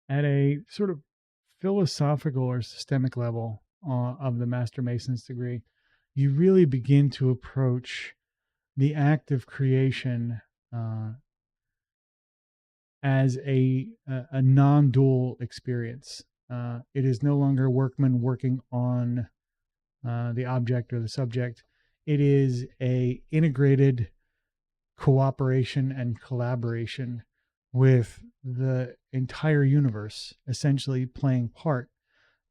At a sort of philosophical or systemic level of the Master Mason's degree, you really begin to approach the act of creation uh, as a non-dual experience. It is no longer workman working on the object or the subject. It is a integrated cooperation and collaboration with the entire universe, essentially playing part,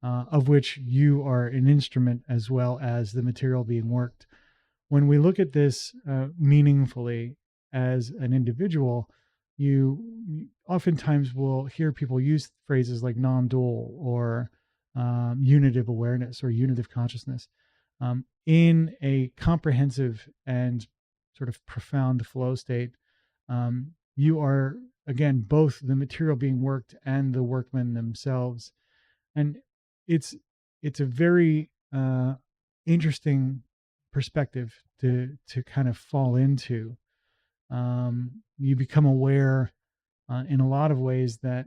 of which you are an instrument as well as the material being worked. When we look at this meaningfully as an individual, you oftentimes will hear people use phrases like non-dual or unitive awareness or unitive consciousness in a comprehensive and sort of profound flow state. You are, again, both the material being worked and the workmen themselves, and it's it's a very interesting perspective to kind of fall into. You become aware in a lot of ways that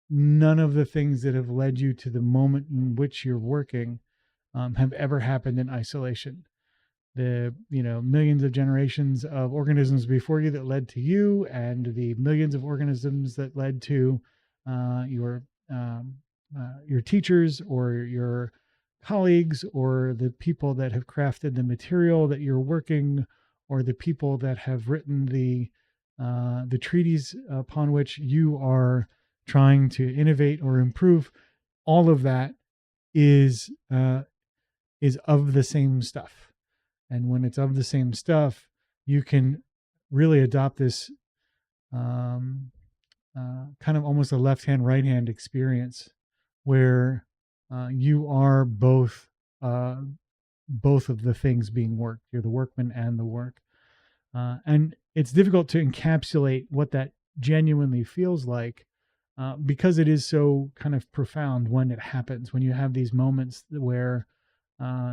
none of the things that have led you to the moment in which you're working have ever happened in isolation. The millions of generations of organisms before you that led to you, and the millions of organisms that led to uh, your um, your teachers or your colleagues, or the people that have crafted the material that you're working, or the people that have written the treaties upon which you are trying to innovate or improve. All of that is is of the same stuff. And when it's of the same stuff, you can really adopt this um, kind of almost a left hand, right hand experience where you are uh, both of the things being worked. You're the workman and the work. And it's difficult to encapsulate what that genuinely feels like because it is so kind of profound when it happens, when you have these moments where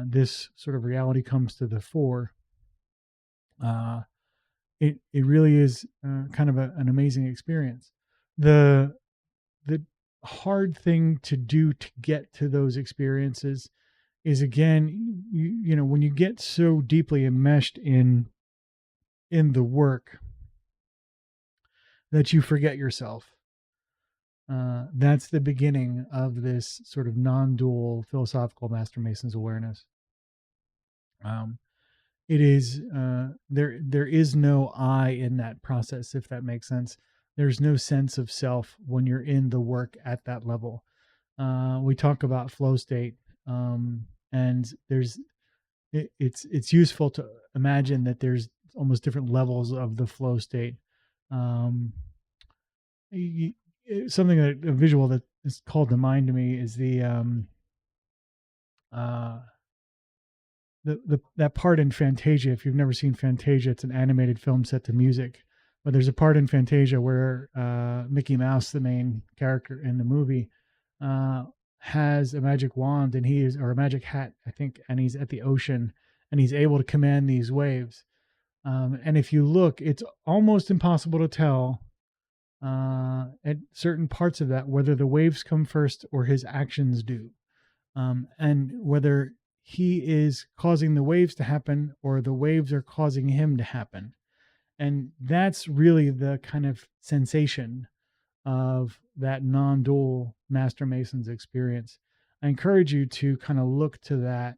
this sort of reality comes to the fore. Uh, it really is kind of an amazing experience. The the hard thing to do to get to those experiences is, again, when you get so deeply enmeshed in the work that you forget yourself. That's the beginning of this sort of non-dual philosophical Master Mason's awareness. Um, it is there is no I in that process, if that makes sense. There's no sense of self when you're in the work at that level. We talk about flow state, and it's useful to imagine that there's almost different levels of the flow state. Um, y- Something that a visual that is called to mind to me is uh, the that part in Fantasia. If you've never seen Fantasia, it's an animated film set to music. But there's a part in Fantasia where Mickey Mouse, the main character in the movie, uh, has a magic wand, and he is, or a magic hat, I think, and he's at the ocean, and he's able to command these waves. And if you look, it's almost impossible to tell at certain parts of that whether the waves come first or his actions do, and whether he is causing the waves to happen or the waves are causing him to happen. And that's really the kind of sensation of that non-dual Master Mason's experience. I encourage you to kind of look to that,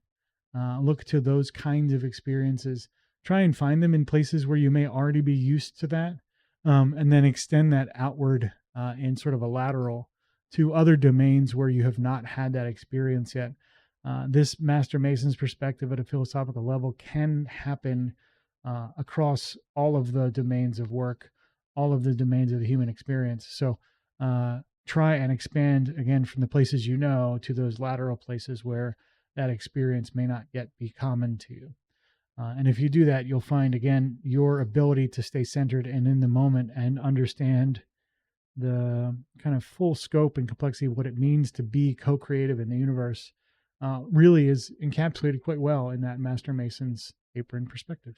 look to those kinds of experiences. Try and find them in places where you may already be used to that, and then extend that outward in sort of a lateral to other domains where you have not had that experience yet. This Master Mason's perspective at a philosophical level can happen across all of the domains of work, all of the domains of the human experience. So try and expand again from the places you know to those lateral places where that experience may not yet be common to you. And if you do that, you'll find, again, your ability to stay centered and in the moment and understand the kind of full scope and complexity of what it means to be co-creative in the universe really is encapsulated quite well in that Master Mason's apron perspective.